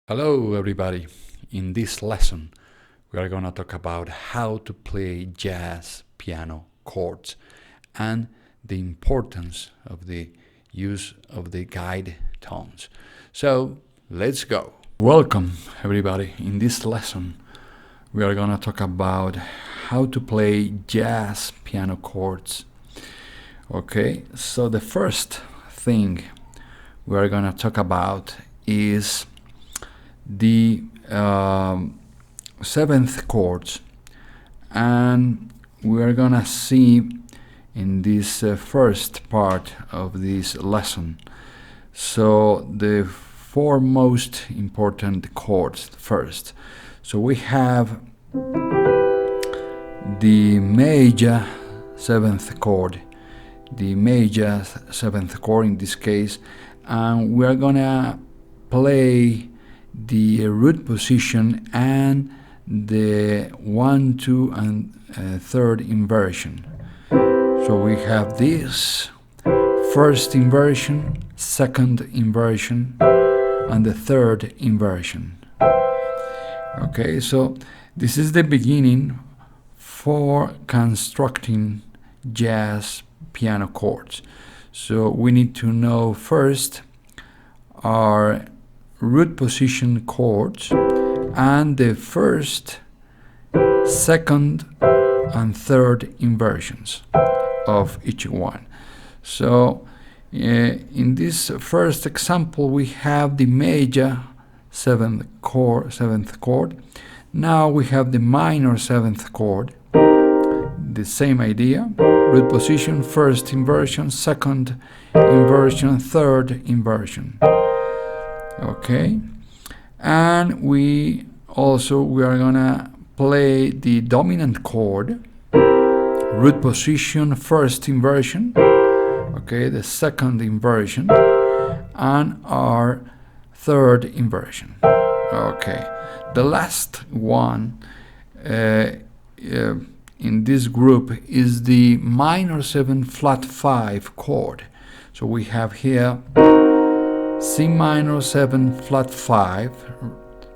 Hello everybody. In this lesson we are going to talk about how to play jazz piano chords and the importance of the use of the guide tones. So let's go. Welcome everybody. In this lesson we are going to talk about how to play jazz piano chords. Okay, so the first thing we are going to talk about is the seventh chords, and we're gonna see in this first part of this lesson so the four most important chords first. So we have the major seventh chord, in this case, and we're gonna play the root position and the 1, 2, and third inversion. So we have this first inversion, second inversion, and the third inversion. Okay, so this is the beginning for constructing jazz piano chords. So we need to know first our root position chords and the first, second, and third inversions of each one. So in this first example we have the major seventh chord. Now we have the minor seventh chord. The same idea: root position, first inversion, second inversion, third inversion. Okay, and we are gonna play the dominant chord, root position, first inversion, okay, the second inversion, and our third inversion. Okay, the last one in this group is the minor 7 flat 5 chord. So we have here C minor 7 flat 5,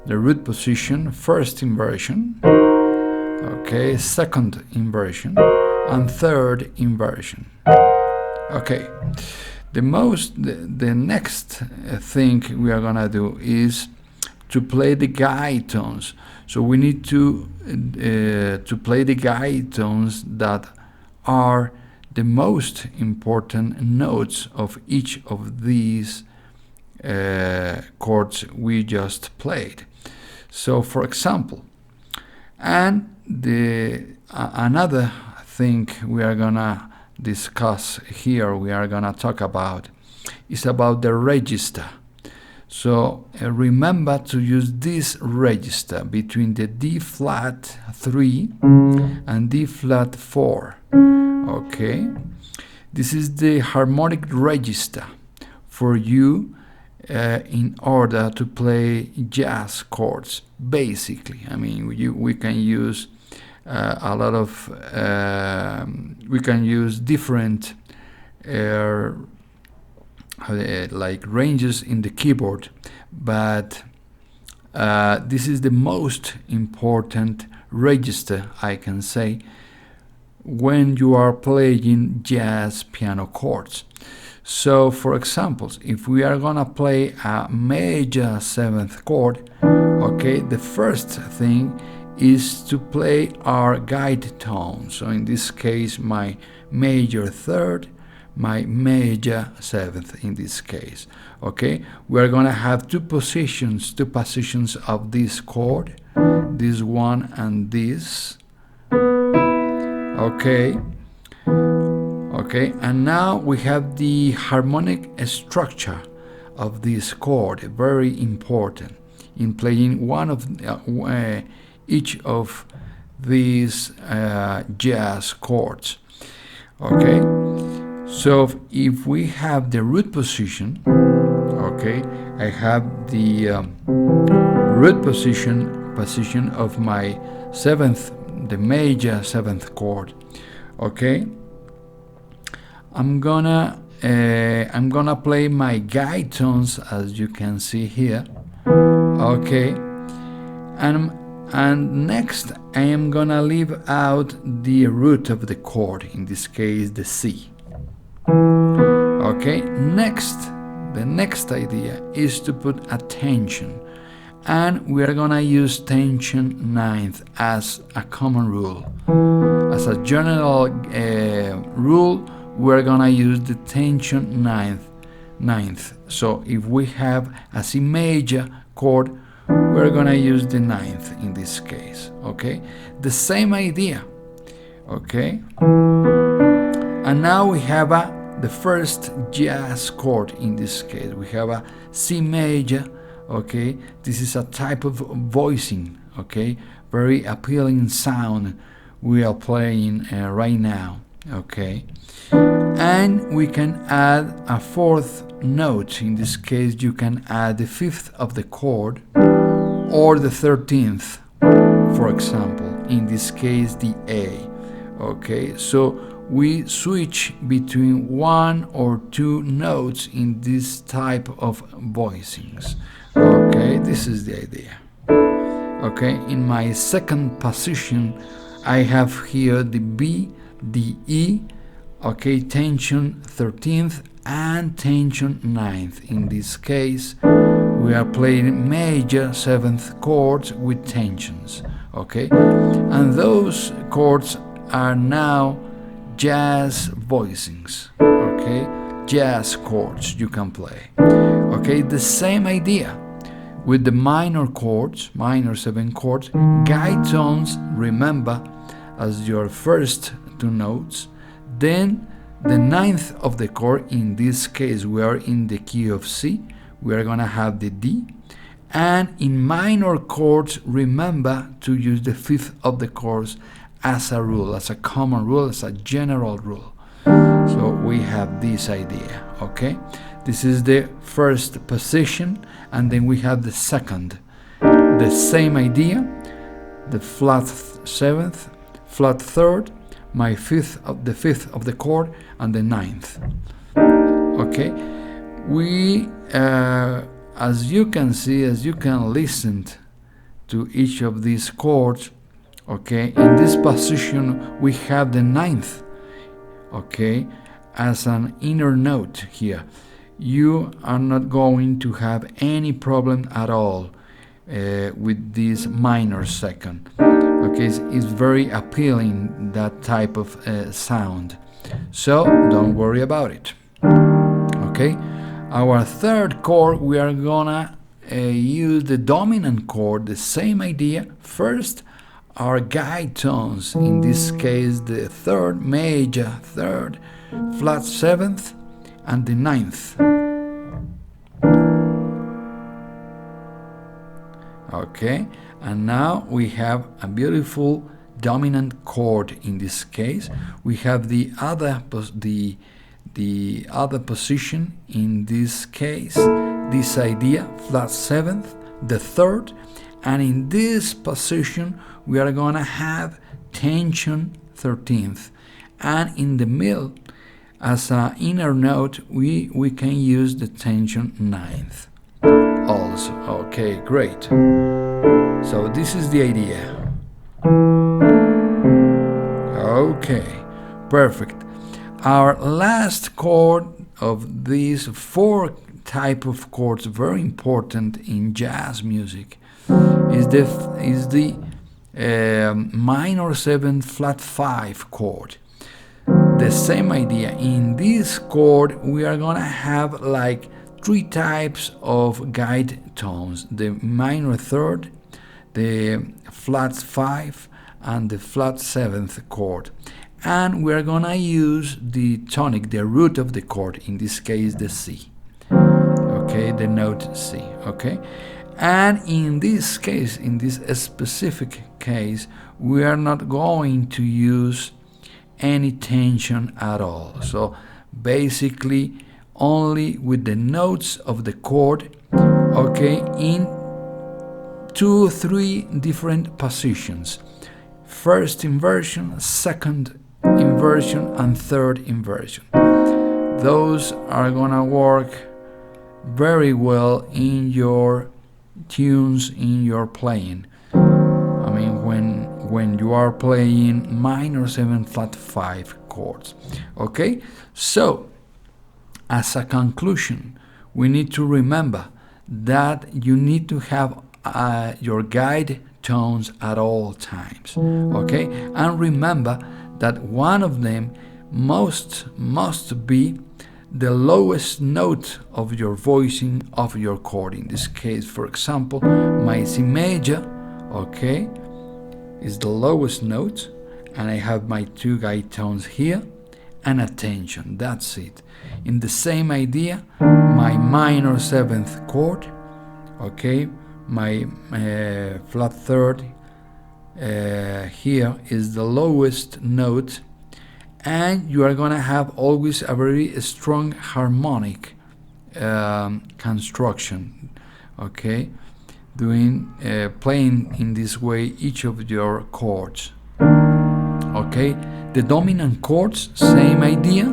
the root position, first inversion, okay, second inversion, and third inversion. Okay, the next thing we are gonna do is to play the guide tones. So we need to play the guide tones that are the most important notes of each of these chords we just played. So for example, and another thing we are gonna discuss here, we are gonna talk about, is about the register. So remember to use this register between the D flat 3 and D flat 4. Okay, this is the harmonic register for you in order to play jazz chords. Basically, I mean, we can use a lot of we can use different like ranges in the keyboard, but this is the most important register, I can say, when you are playing jazz piano chords. So for example, if we are gonna play a major seventh chord, okay, the first thing is to play our guide tone. So in this case, my major third, my major seventh in this case. Okay, we are gonna have two positions of this chord, this one and this. Okay, and now we have the harmonic structure of this chord, very important in playing one of each of these jazz chords. Okay, so if we have the root position, okay, I have the root position of my seventh, the major seventh chord. Okay, I'm gonna play my guide tones, as you can see here. Okay, and next I am gonna leave out the root of the chord, in this case the C. Okay, the next idea is to put a tension, and we are gonna use tension ninth as a common rule. As a general rule, we're gonna use the tension ninth. So if we have a C major chord, we're gonna use the ninth in this case. Okay, the same idea. Okay, and now we have the first jazz chord. In this case, we have a C major. Okay, this is a type of voicing. Okay, very appealing sound we are playing right now. Okay, and we can add a fourth note. In this case, you can add the fifth of the chord or the 13th, for example, in this case the A. Okay, so we switch between one or two notes in this type of voicings. Okay, this is the idea. Okay, in my second position I have here the B, the E, okay, tension 13th and tension 9th. In this case, we are playing major 7th chords with tensions, okay? And those chords are now jazz voicings, okay? Jazz chords you can play, okay? The same idea with the minor chords, minor 7 chords, guide tones, remember, as your first two notes, then the 9th of the chord. In this case, we are in the key of C, we are gonna have the D, and in minor chords, remember to use the 5th of the chords as a rule, as a common rule, as a general rule. So we have this idea, okay? This is the first position, and then we have the second. The same idea, the flat 7th, flat 3rd, my the 5th of the chord, and the 9th. Okay, we as you can see, as you can listen to each of these chords, okay, in this position we have the 9th, okay, as an inner note here. You are not going to have any problem at all with this minor second. Okay, it's very appealing, that type of sound. So don't worry about it. Okay, our third chord, we are gonna use the dominant chord, the same idea. First, our guide tones, in this case the 3rd, major 3rd, flat 7th, and the 9th. Okay, and now we have a beautiful dominant chord. In this case, we have the other position. In this case, this idea, flat 7th, the 3rd, and in this position we are gonna have tension 13th, and in the middle, as an inner note, we can use the tension 9th also. Okay, great. So this is the idea. Okay, perfect. Our last chord of these 4 type of chords, very important in jazz music, is the minor 7 flat 5 chord. The same idea. In this chord, we are gonna have like 3 types of guide tones: the minor 3rd, the flat 5, and the flat 7th chord. And we're gonna use the tonic, the root of the chord, in this case the C. Okay, the note C. Okay, and in this case, in this specific case, we are not going to use any tension at all. So basically, only with the notes of the chord, okay, in 2-3 different positions: first inversion, second inversion, and third inversion. Those are gonna work very well in your tunes in your playing. I mean, when you are playing minor 7 flat 5 chords. Okay, so as a conclusion, we need to remember that you need to have your guide tones at all times. Okay, and remember that one of them must be the lowest note of your voicing of your chord. In this case, for example, my C major, okay, is the lowest note, and I have my two guide tones here and attention. That's it. In the same idea, my minor 7th chord, okay, my flat third here is the lowest note, and you are gonna have always a very strong harmonic construction, okay, playing in this way each of your chords. Okay, the dominant chords, same idea,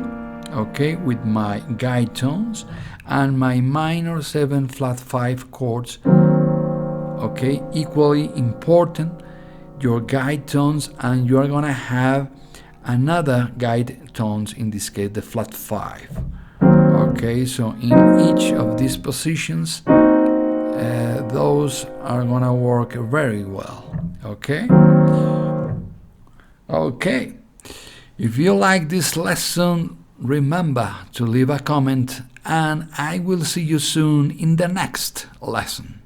okay, with my guide tones, and my minor 7 flat 5 chords, okay, equally important, your guide tones, and you are gonna have another guide tones, in this case the flat 5. Okay, so in each of these positions, those are gonna work very well. Okay, okay, if you like this lesson, remember to leave a comment, and I will see you soon in the next lesson.